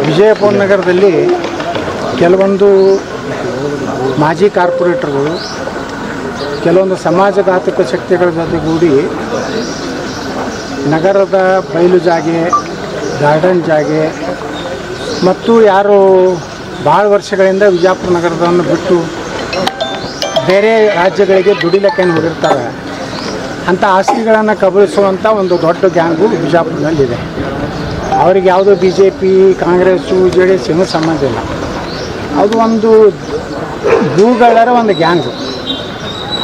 ವಿಜಯಪುರ ನಗರದಲ್ಲಿ ಕೆಲವೊಂದು ಮಾಜಿ ಕಾರ್ಪೊರೇಟರ್ಗಳು ಕೆಲವೊಂದು ಸಮಾಜಘಾತಕ ಶಕ್ತಿಗಳ ಜೊತೆಗೂಡಿ ನಗರದ ಬಯಲು ಜಾಗೆ, ಗಾರ್ಡನ್ ಜಾಗೆ ಮತ್ತು ಯಾರು ಭಾಳ ವರ್ಷಗಳಿಂದ ವಿಜಯಪುರ ನಗರವನ್ನು ಬಿಟ್ಟು ಬೇರೆ ರಾಜ್ಯಗಳಿಗೆ ದುಡಿಲಿಕ್ಕೆ ಹೋಗಿರ್ತಾರೆ ಅಂಥ ಆಸ್ತಿಗಳನ್ನು ಕಬಳಿಸುವಂಥ ಒಂದು ದೊಡ್ಡ ಗ್ಯಾಂಗು ವಿಜಯಪುರದಲ್ಲಿದೆ. ಅವರಿಗೆ ಯಾವುದೋ BJP, ಕಾಂಗ್ರೆಸ್ಸು, JDS ಏನೂ ಸಂಬಂಧ ಇಲ್ಲ. ಅದು ಒಂದು ಭೂಗಳರ ಒಂದು ಗ್ಯಾಂಗು.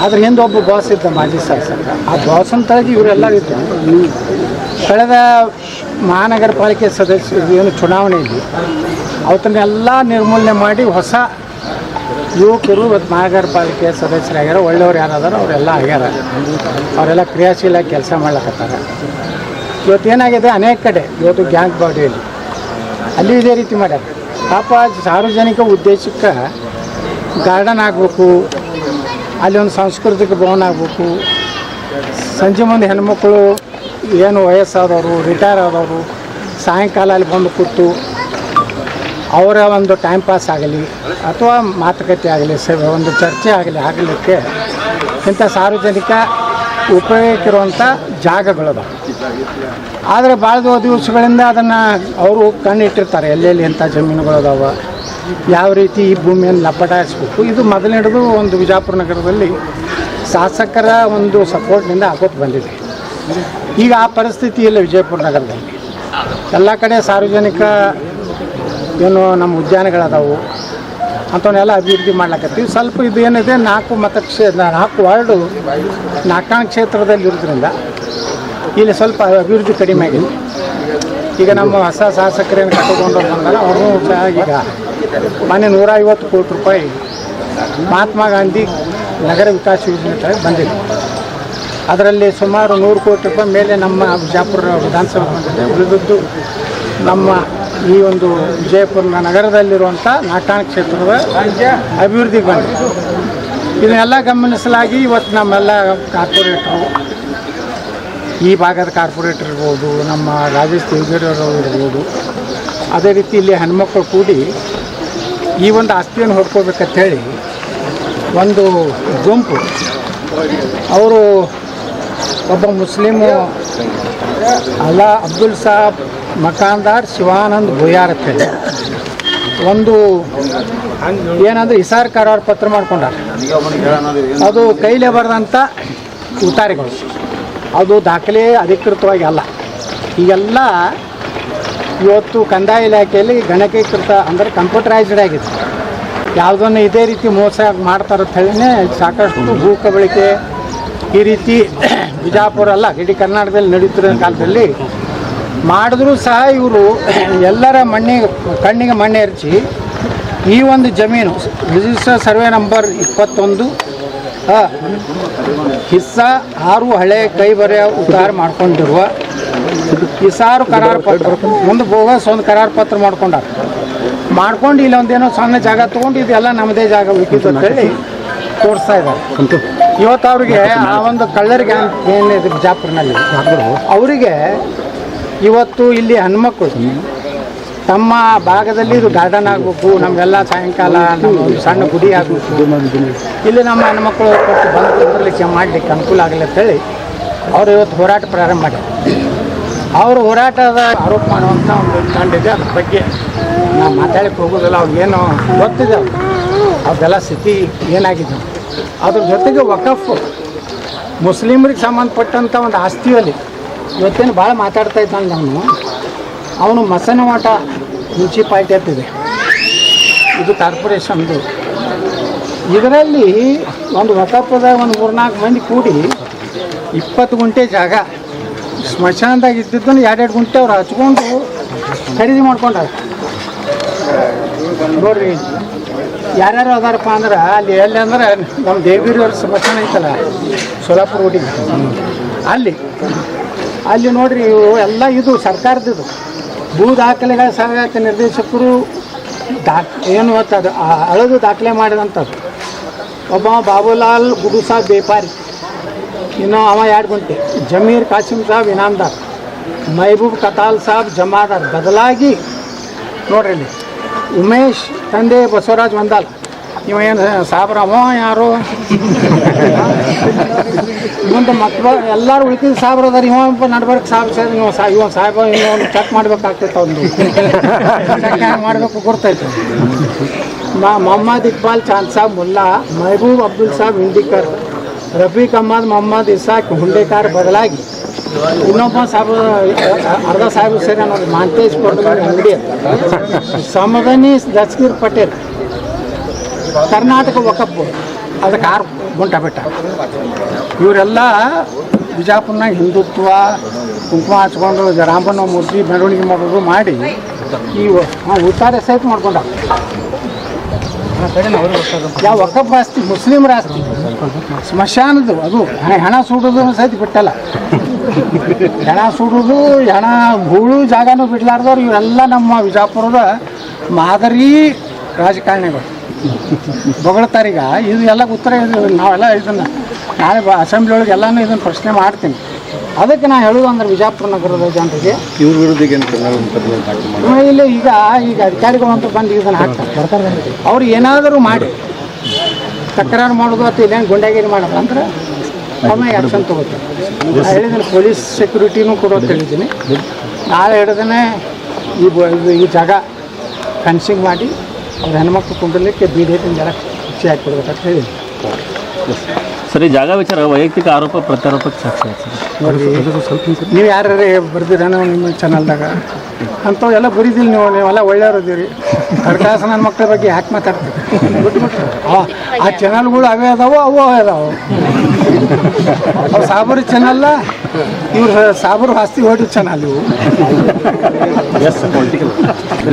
ಅದ್ರ ಹಿಂದೆ ಒಬ್ಬ ಬಾಸ್ ಇದ್ದ, ಮಾಜಿ ಶಾಸಕ. ಆ ಬಾಸನ ತಳಗೆ ಇವರೆಲ್ಲ ಇದ್ದರು. ಕಳೆದ ಮಹಾನಗರ ಪಾಲಿಕೆ ಸದಸ್ಯರು ಏನು ಚುನಾವಣೆಯಲ್ಲಿ ಅವತ್ತನ್ನೆಲ್ಲ ನಿರ್ಮೂಲನೆ ಮಾಡಿ ಹೊಸ ಯುವಕರು ಇವತ್ತು ಮಹಾನಗರ ಪಾಲಿಕೆ ಸದಸ್ಯರಾಗ್ಯಾರ. ಒಳ್ಳೆಯವ್ರು ಯಾರಾದಾರ ಅವರೆಲ್ಲ ಆಗ್ಯಾರ. ಅವರೆಲ್ಲ ಕ್ರಿಯಾಶೀಲ ಕೆಲಸ ಮಾಡ್ಲಕತ್ತಾರ. ಇವತ್ತು ಏನಾಗಿದೆ, ಅನೇಕ ಕಡೆ ಇವತ್ತು ಗ್ಯಾಂಗ್ ಬಾಡಿಯಲ್ಲಿ ಅಲ್ಲಿ ಇದೇ ರೀತಿ ಮಾಡ್ಯಾರ. ಪಾಪ ಸಾರ್ವಜನಿಕ ಉದ್ದೇಶಕ್ಕೆ ಗಾರ್ಡನ್ ಆಗಬೇಕು, ಅಲ್ಲಿ ಒಂದು ಸಾಂಸ್ಕೃತಿಕ ಭವನ ಆಗಬೇಕು. ಸಂಜೆ ಮುಂದೆ ಹೆಣ್ಮಕ್ಳು ಏನು ವಯಸ್ಸಾದವರು, ರಿಟೈರ್ ಆದವರು ಸಾಯಂಕಾಲ ಅಲ್ಲಿ ಬಂದು ಕೂತು ಅವರ ಒಂದು ಟೈಮ್ ಪಾಸ್ ಆಗಲಿ ಅಥವಾ ಮಾತುಕತೆ ಆಗಲಿ, ಒಂದು ಚರ್ಚೆ ಆಗಲಿಕ್ಕೆ ಇಂಥ ಸಾರ್ವಜನಿಕ ಉಪಯೋಗಕ್ಕಿರುವಂಥ ಜಾಗಗಳದ. ಆದರೆ ಭಾಳ ದಿವಸಗಳಿಂದ ಅದನ್ನು ಅವರು ಕಣ್ಣಿಟ್ಟಿರ್ತಾರೆ, ಎಲ್ಲೆಲ್ಲಿ ಎಂಥ ಜಮೀನುಗಳದಾವ, ಯಾವ ರೀತಿ ಈ ಭೂಮಿಯನ್ನು ಲಪಟಾಯಿಸ್ಬೇಕು. ಇದು ಮೊದಲಿಡಿದು ಒಂದು ವಿಜಯಪುರ ನಗರದಲ್ಲಿ ಶಾಸಕರ ಒಂದು ಸಪೋರ್ಟ್ನಿಂದ ಆಗೋದು ಬಂದಿದೆ. ಈಗ ಆ ಪರಿಸ್ಥಿತಿ ಇಲ್ಲ ವಿಜಯಪುರ ನಗರದಲ್ಲಿ. ಎಲ್ಲ ಕಡೆ ಸಾರ್ವಜನಿಕ ಏನು ನಮ್ಮ ಉದ್ಯಾನಗಳದಾವು ಅಂಥವನ್ನೆಲ್ಲ ಅಭಿವೃದ್ಧಿ ಮಾಡ್ಲಕತ್ತೀವಿ. ಸ್ವಲ್ಪ ಇದು ಏನಿದೆ, 4 ವಾರ್ಡು ನಾಲ್ಕಾಣ ಕ್ಷೇತ್ರದಲ್ಲಿ ಇರೋದ್ರಿಂದ ಇಲ್ಲಿ ಸ್ವಲ್ಪ ಅಭಿವೃದ್ಧಿ ಕಡಿಮೆ ಆಗಿದೆ. ಈಗ ನಮ್ಮ ಹೊಸ ಶಾಸಕರೇನು ಕಟ್ಟಿಕೊಂಡು ಬಂದಾರ, ಅವರು ಸಹ ಈಗ ಮೊನ್ನೆ 150 ಕೋಟಿ ರೂಪಾಯಿ ಮಹಾತ್ಮ ಗಾಂಧಿ ನಗರ ವಿಕಾಸ ಯೋಜನೆ ಬಂದಿದೆ. ಅದರಲ್ಲಿ ಸುಮಾರು 100 ಕೋಟಿ ರೂಪಾಯಿ ಮೇಲೆ ನಮ್ಮ ವಿಜಯಪುರ ವಿಧಾನಸಭೆ ಬಂದಿದೆ. ಉಳಿದದ್ದು ನಮ್ಮ ಈ ಒಂದು ವಿಜಯಪುರ ನಗರದಲ್ಲಿರುವಂಥ ನಾಲ್ಕಾಣ ಕ್ಷೇತ್ರದ ಅಭಿವೃದ್ಧಿಗೆ ಬಂದಿದೆ. ಇದನ್ನೆಲ್ಲ ಗಮನಿಸಲಾಗಿ ಇವತ್ತು ನಮ್ಮೆಲ್ಲ ಕಾರ್ಪೊರೇಟರು, ಈ ಭಾಗದ ಕಾರ್ಪೊರೇಟರ್ ಇರ್ಬೋದು, ನಮ್ಮ ರಾಜೇಶ್ ದೇವಗಿರಿಯವರು ಇರ್ಬೋದು, ಅದೇ ರೀತಿ ಇಲ್ಲಿ ಹೆಣ್ಮಕ್ಳು ಕೂಡಿ ಈ ಒಂದು ಆಸ್ತಿಯನ್ನು ಹೊಡ್ಕೋಬೇಕಂತ ಹೇಳಿ ಒಂದು ಗುಂಪು, ಅವರು ಒಬ್ಬ ಮುಸ್ಲಿಮು ಅಬ್ದುಲ್ ಸಾಬ್ ಮಕಾನ್ದಾರ್ ಶಿವಾನಂದ್ ಭುಯಾರ್ ಅಂತೇಳಿ ಒಂದು ಏನಂದ್ರೆ ಇಸಾರ್ ಕರಾರ ಪತ್ರ ಮಾಡ್ಕೊಂಡಾರ. ಅದು ಕೈಲೇ ಬರೆದಂಥ ಉತ್ತಾರಿಗಳು, ಅದು ದಾಖಲೆ ಅಧಿಕೃತವಾಗಿ ಅಲ್ಲ. ಈಗೆಲ್ಲ ಇವತ್ತು ಕಂದಾಯ ಇಲಾಖೆಯಲ್ಲಿ ಗಣಕೀಕೃತ ಅಂದರೆ ಕಂಪ್ಯೂಟರೈಸ್ಡ್ ಆಗಿದೆ. ಯಾವುದನ್ನು ಇದೇ ರೀತಿ ಮೋಸ ಮಾಡ್ತಾರಂತ ಹೇಳಿನೇ ಸಾಕಷ್ಟು ಭೂ ಕಬಳಿಕೆ ಈ ರೀತಿ ಬಿಜಾಪುರ ಅಲ್ಲ ಇಡೀ ಕರ್ನಾಟಕದಲ್ಲಿ ನಡೀತಿರೋ ಕಾಲದಲ್ಲಿ ಮಾಡಿದ್ರೂ ಸಹ ಇವರು ಎಲ್ಲರ ಕಣ್ಣಿಗೆ ಮಣ್ಣೆ ಎರಚಿ ಈ ಒಂದು ಜಮೀನು ರಿಜಿಸ್ಟರ್ ಸರ್ವೆ ನಂಬರ್ 21 ಹಿಸ್ಸಾ 6 ಹಳೆ ಕೈ ಬರೆಯ ಉತ್ತಾರ ಮಾಡ್ಕೊಂಡಿರುವ ಇಸಾರು ಕರಾರ ಪತ್ರ, ಒಂದು ಬೋಗಸ್ ಒಂದು ಕರಾರ ಪತ್ರ ಮಾಡ್ಕೊಂಡು ಇಲ್ಲಿ ಒಂದೇನೋ ಸಣ್ಣ ಜಾಗ ತೊಗೊಂಡು ಇದೆಲ್ಲ ನಮ್ಮದೇ ಜಾಗ ಉಳಿಕಿದ್ದು ಅಂತೇಳಿ ತೋರಿಸ್ತಾ ಇದ್ದಾರೆ. ಇವತ್ತು ಅವ್ರಿಗೆ ಆ ಒಂದು ಕಳ್ಳರಿಗೆ ಏನಿದೆ ಬಿಜಾಪುರನಲ್ಲಿ, ಅವರಿಗೆ ಇವತ್ತು ಇಲ್ಲಿ ಹೆಣ್ಮಕ್ಳು ತಮ್ಮ ಭಾಗದಲ್ಲಿ ಇದು ಗಾರ್ಡನ್ ಆಗಬೇಕು, ನಮಗೆಲ್ಲ ಸಾಯಂಕಾಲ ನಮ್ಮ ಒಂದು ಸಣ್ಣ ಗುಡಿ ಆಗಬೇಕು, ಇಲ್ಲಿ ನಮ್ಮ ಹೆಣ್ಮಕ್ಳು ಕೊಟ್ಟು ಬಂದು ಕುಂದರ್ಲಿಕ್ಕೆ ಮಾಡಲಿಕ್ಕೆ ಅನುಕೂಲ ಆಗಲಿ ಅಂತೇಳಿ ಅವರು ಇವತ್ತು ಹೋರಾಟ ಪ್ರಾರಂಭ ಮಾಡ್ಯಾರ. ಅವರು ಹೋರಾಟದ ಆರೋಪ ಮಾಡುವಂಥ ಒಂದು ತಂಡಿದೆ. ಅದ್ರ ಬಗ್ಗೆ ನಾವು ಮಾತಾಡಕ್ಕೆ ಹೋಗೋದಿಲ್ಲ. ಅವ್ರಿಗೇನು ಗೊತ್ತಿದೆ, ಅವ್ರದ್ದೆಲ್ಲ ಸ್ಥಿತಿ ಏನಾಗಿದೆ. ಅದ್ರ ಜೊತೆಗೆ ವಕಫ್ ಮುಸ್ಲಿಮರಿಗೆ ಸಂಬಂಧಪಟ್ಟಂಥ ಒಂದು ಆಸ್ತಿಯಲ್ಲಿ ಇವತ್ತೇನು ಭಾಳ ಮಾತಾಡ್ತಾ ಇದ್ದಾನೆ ಅವನು ಮಸನವಾಟ ಮುನ್ಸಿಪಾಲ್ಟಿ ಅಂತಿದೆ, ಇದು ಕಾರ್ಪೊರೇಷನ್ದು. ಇದರಲ್ಲಿ ಒಂದು ವಕಫದಾಗ ಒಂದು 3-4 ಮಂದಿ ಕೂಡಿ 20 ಗುಂಟೆ ಜಾಗ ಸ್ಮಶಾನದಾಗ ಇದ್ದಿದ್ದನ್ನು 2-2 ಗುಂಟೆ ಅವ್ರು ಹಚ್ಕೊಂಡು ಖರೀದಿ ಮಾಡ್ಕೊಂಡಾರ. ನೋಡ್ರಿ ಯಾರ್ಯಾರು ಅದಾರಪ್ಪ ಅಂದ್ರೆ ಅಲ್ಲಿ ಎಲ್ಲಿ ಅಂದ್ರೆ ನಮ್ಮ ದೇವಗಿರಿಯವ್ರ ಸ್ಮಶಾನ ಐತಲ್ಲ ಸೋಲಾಪುರ ರೋಡಿಗೆ, ಅಲ್ಲಿ ನೋಡ್ರಿ ಎಲ್ಲ ಇದು ಸರ್ಕಾರದ್ದು ಭೂ ದಾಖಲೆಗಳ ಸಹಾಯಕ ನಿರ್ದೇಶಕರು ಏನು ಅದು ಅಳದು ದಾಖಲೆ ಮಾಡಿದಂಥದ್ದು. ಒಬ್ಬ ಬಾಬುಲಾಲ್ ಗುಡು ಸಾಬ್ ಬೇಪಾರಿ, ಇನ್ನು ಅವ 2 ಗುಂಟೆ, ಜಮೀರ್ ಕಾಸಿಂ ಸಾಬ್ ಇನಾಮ್ದಾರ್, ಮಹಬೂಬ್ ಕತಾಲ್ ಸಾಬ್ ಜಮಾದಾರ್. ಬದಲಾಗಿ ನೋಡ್ರಿ ಇಲ್ಲಿ ಉಮೇಶ್ ತಂದೆ ಬಸವರಾಜ್ ಮಂದಾಲ್ ಇವ ಏನು ಸಾಬ್ರಮ್ಮ ಯಾರು ಮುಂದೆ ಮಕ್ಕಳು ಎಲ್ಲರೂ ಉಳ್ಕಿದ ಸಾಬ್ರ ಅದಾರ ಇವ ನಡ್ಬರ್ಕ್ ಸಾಬ್ ಸರ್ ಇವ ಸಾಹೇಬ ಇನ್ನೊಂದು ಚೆಕ್ ಮಾಡ್ಬೇಕಾಗ್ತೈತೆ ಒಂದು ಚೆಕ್ ಹ್ಯಾಂಗೆ ಮಾಡಬೇಕು ಗೊತ್ತೈತೆ ಮೊಹಮ್ಮದ್ ಇಕ್ಬಾಲ್ ಚಾಂದ್ ಸಾಬ್ ಮುಲ್ಲಾ ಮೆಹಬೂಬ್ ಅಬ್ದುಲ್ ಸಾಬ್ ಹಿಂದಿಕರ್ ರಫೀಕ್ ಅಹಮದ್ ಮೊಹಮ್ಮದ್ ಇಸಾಕ್ ಹುಂಡೇಕಾರ್ ಬದಲಾಗಿ ಇನ್ನೊಬ್ಬ ಸಾಬ್ ಅರ್ಧ ಸಾಹೇಬ್ ಸೇರಿ ಅನ್ನೋದು ಮಾಂತೇಶ್ ಕೊಡ್ತಾರೆ ಅಂಗಡಿ ಸಮದನಿ ದಸ್ಗೀರ್ ಪಟೇಲ್ ಕರ್ನಾಟಕ ವಕಫ್ ಬೋರ್ಡ್ ಅದಕ್ಕೆ 6 ಗುಂಟ ಬೆಟ್ಟ ಇವರೆಲ್ಲ ಬಿಜಾಪುರ್ನಾಗ ಹಿಂದುತ್ವ ಕುಂಕುಮ ಹಚ್ಕೊಂಡು ರಾಮನ ಮೂರ್ತಿ ಮೆರವಣಿಗೆ ಮಾಡೋದು ಮಾಡಿ ಈ ಉತ್ತರ ಸಹಿತ ಮಾಡ್ಕೊಂಡ ಯಾವ ವಕಫ್ ಆಸ್ತಿ ಮುಸ್ಲಿಮರ ಆಸ್ತಿ ಸ್ಮಶಾನದು ಅದು ಹೆಣ ಸುಡೋದು ಸಹಿತ ಬಿಟ್ಟಲ್ಲ ಹೆಣ ಸುಡೋದು ಹೆಣ ಹೂಳು ಜಾಗನೂ ಬಿಡ್ಲಾರ್ದವ್ರು ಇವರೆಲ್ಲ ನಮ್ಮ ವಿಜಾಪುರದ ಮಾದರಿ ರಾಜಕಾರಣಿಗಳು ಬೊಗಳ್ತಾರೀಗ ಇದು ಎಲ್ಲ ಉತ್ತರ ನಾವೆಲ್ಲ ಇದನ್ನು ನಾಳೆ ಅಸೆಂಬ್ಲಿ ಒಳಗೆ ಎಲ್ಲನೂ ಇದನ್ನು ಪ್ರಶ್ನೆ ಮಾಡ್ತೀನಿ ಅದಕ್ಕೆ ನಾನು ಹೇಳೋದು ಅಂದ್ರೆ ವಿಜಾಪುರ ನಗರದ ಜನರಿಗೆ ಇವ್ರ ವಿರುದ್ಧ ಇಲ್ಲಿ ಈಗ ಅಧಿಕಾರಿಗಳು ಅಂತ ಬಂದು ಇದನ್ನು ಹಾಕ್ತಾರೆ ಅವ್ರು ಏನಾದರೂ ಮಾಡಿ ತಕರಾರು ಮಾಡೋದು ಅಥವಾ ಇಲ್ಲೇನು ಗುಂಡಾಗಿರಿ ಮಾಡೋದು ಅಂದ್ರೆ ಅವ್ರನ್ನ ಆ್ಯಕ್ಷನ್ ತೊಗೋತಾರೆ ಹೇಳಿದ್ದೀನಿ ಪೊಲೀಸ್ ಸೆಕ್ಯೂರಿಟಿನೂ ಕೊಡೋದು ಹೇಳಿದ್ದೀನಿ ನಾಳೆ ಹಿಡಿದೇ ಈ ಜಾಗ ಫೆನ್ಸಿಂಗ್ ಮಾಡಿ ಅವ್ರ ಹೆಣ್ಮಕ್ಳು ಕುಂಡಲಿಕ್ಕೆ BJP ಜನ ಖುಷಿ ಹಾಕಿಕೊಡ್ಬೇಕಂತ ಹೇಳಿ ಸರ್ ಈ ಜಾಗ ವಿಚಾರ ವೈಯಕ್ತಿಕ ಆರೋಪ ಪ್ರತ್ಯಾರೋಪಕ್ಕೆ ಸಾಕ್ಷಿ ಆಯ್ತು ನೋಡಿ ನೀವು ಯಾರು ಬರ್ದಿರೇನೋ ನಿಮ್ಮ ಚಾನಲ್ದಾಗ ಅಂಥವು ಎಲ್ಲ ಬರೀದಿಲ್ಲ ನೀವೆಲ್ಲ ಒಳ್ಳೆಯವ್ರದ್ದೀರಿ ಕರ್ಕಾಸ ನನ್ನ ಮಕ್ಕಳ ಬಗ್ಗೆ ಯಾಕೆ ಮಾತಾಡ್ತೀವಿ ಬಿಟ್ಬಿಟ್ರೆ ಆ ಚಾನಲ್ಗಳು ಅವೇ ಅದಾವೋ ಅವೋ ಅದಾವು ಸಾಬರು ಚಾನಲ್ಲ ಇವ್ರು ಸಾಬರು ಆಸ್ತಿ ಹೊಡಿ ಚಾನಲ್ ಇವು